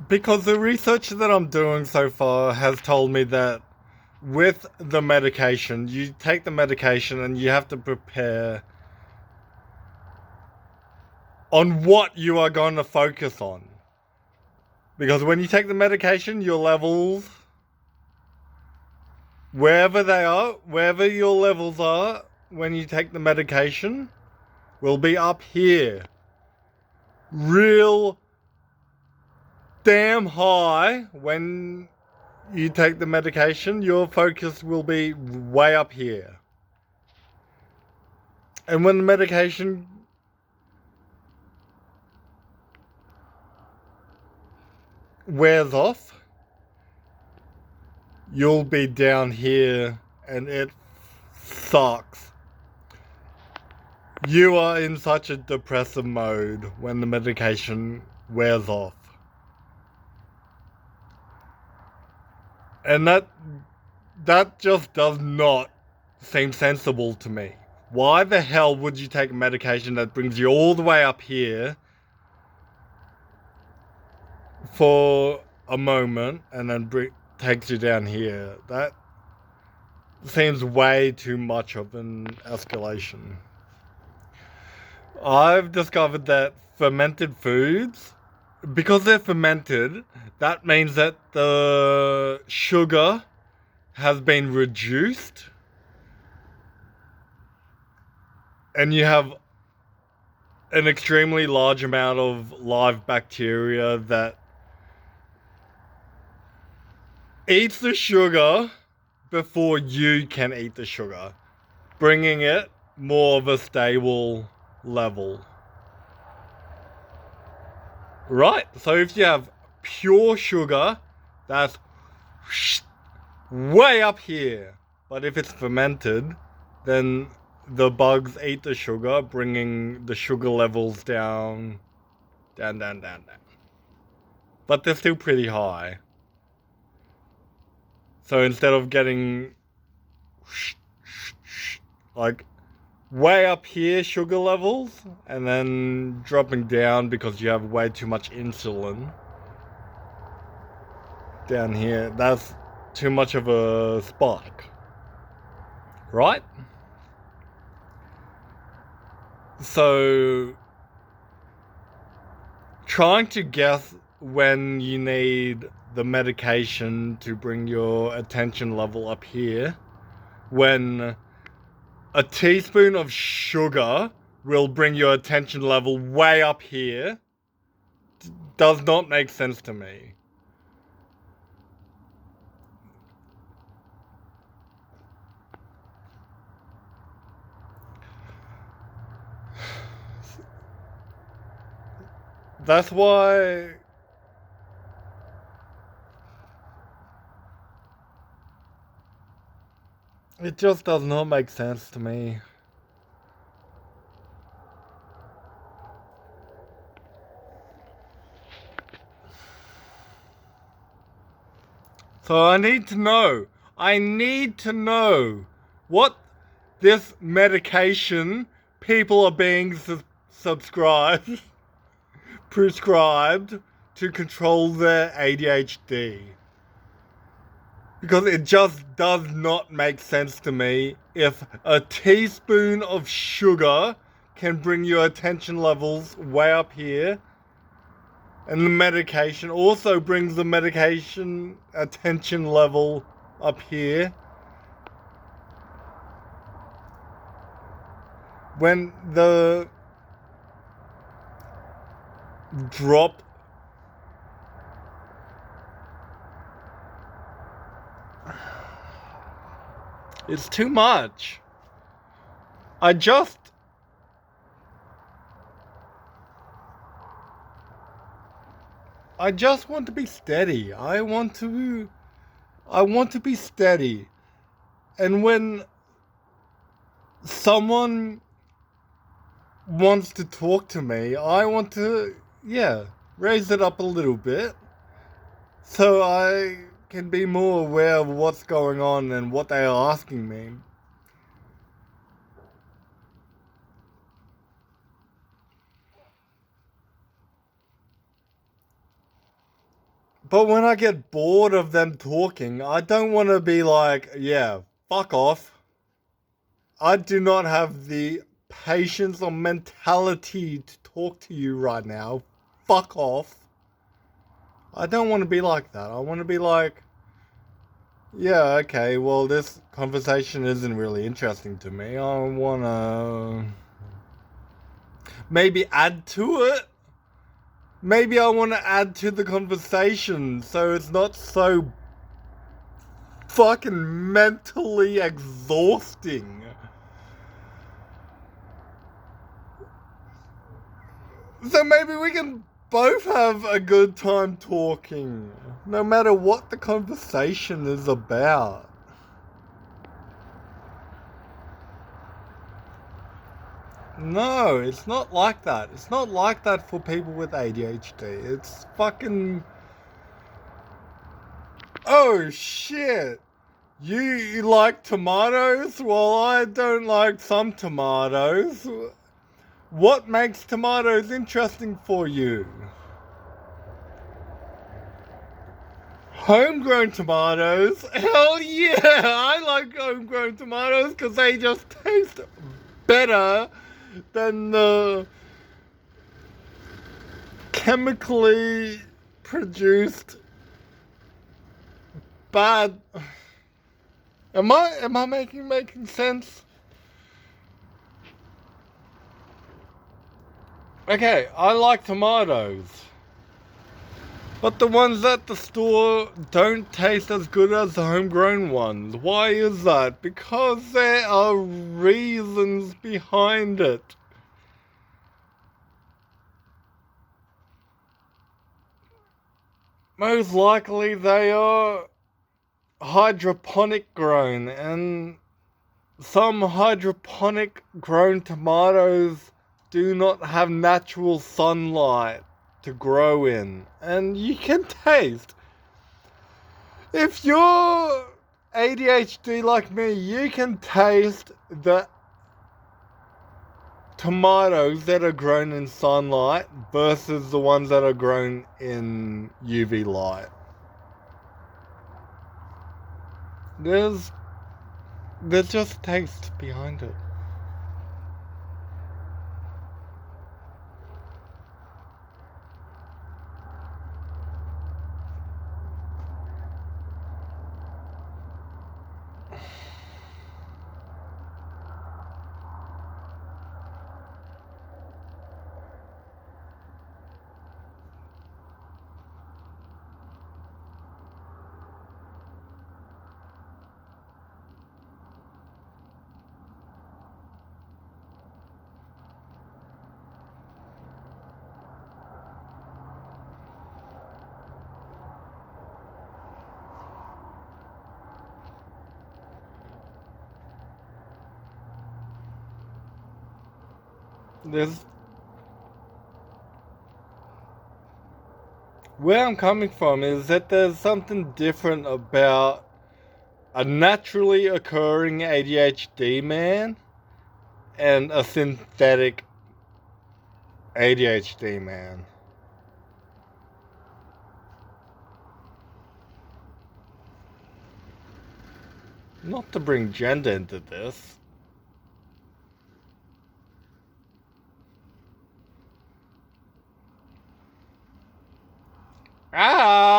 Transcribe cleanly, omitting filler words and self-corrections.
Because the research that I'm doing so far has told me that with the medication, you take the medication and you have to prepare on what you are going to focus on. Because when you take the medication, your levels, wherever they are, wherever your levels are, when you take the medication, will be up here. Real damn high. When you take the medication, your focus will be way up here. And when the medication wears off, you'll be down here and it sucks. You are in such a depressive mode when the medication wears off. And that just does not seem sensible to me. Why the hell would you take a medication that brings you all the way up here for a moment and then takes you down here? That seems way too much of an escalation. I've discovered that fermented foods, because they're fermented, that means that the sugar has been reduced and you have an extremely large amount of live bacteria that eats the sugar before you can eat the sugar, bringing it more of a stable level. Right, so if you have pure sugar, that's way up here. But if it's fermented, then the bugs eat the sugar, bringing the sugar levels down. But they're still pretty high. So instead of getting like way up here sugar levels and then dropping down because you have way too much insulin down here, that's too much of a spike, right? So trying to guess when you need the medication to bring your attention level up here, when a teaspoon of sugar will bring your attention level way up here, does not make sense to me. That's why it just does not make sense to me. So I need to know what this medication people are being prescribed to control their ADHD. Because it just does not make sense to me if a teaspoon of sugar can bring your attention levels way up here, and the medication also brings the medication attention level up here. When the drop is too much. I just want to be steady. I want to be steady. And when someone wants to talk to me, I want to, raise it up a little bit so I can be more aware of what's going on and what they are asking me. But when I get bored of them talking, I don't want to be like, yeah, fuck off. I do not have the patience or mentality to talk to you right now. Fuck off. I don't want to be like that. I want to be like, yeah, okay, well, this conversation isn't really interesting to me. I want to maybe add to it. Maybe I want to add to the conversation so it's not so fucking mentally exhausting. So maybe we can both have a good time talking, no matter what the conversation is about. No, it's not like that. It's not like that for people with ADHD. It's fucking. Oh shit! You like tomatoes? Well, I don't like some tomatoes. What makes tomatoes interesting for you? Homegrown tomatoes? Hell yeah! I like homegrown tomatoes because they just taste better than the chemically produced bad. Am I making sense? Okay, I like tomatoes. But the ones at the store don't taste as good as the homegrown ones. Why is that? Because there are reasons behind it. Most likely they are hydroponic grown, and some hydroponic grown tomatoes do not have natural sunlight to grow in. And you can taste. If you're ADHD like me, you can taste the tomatoes that are grown in sunlight versus the ones that are grown in UV light. There's just taste behind it. There's Where I'm coming from is that there's something different about a naturally occurring ADHD man and a synthetic ADHD man. Not to bring gender into this. Ah!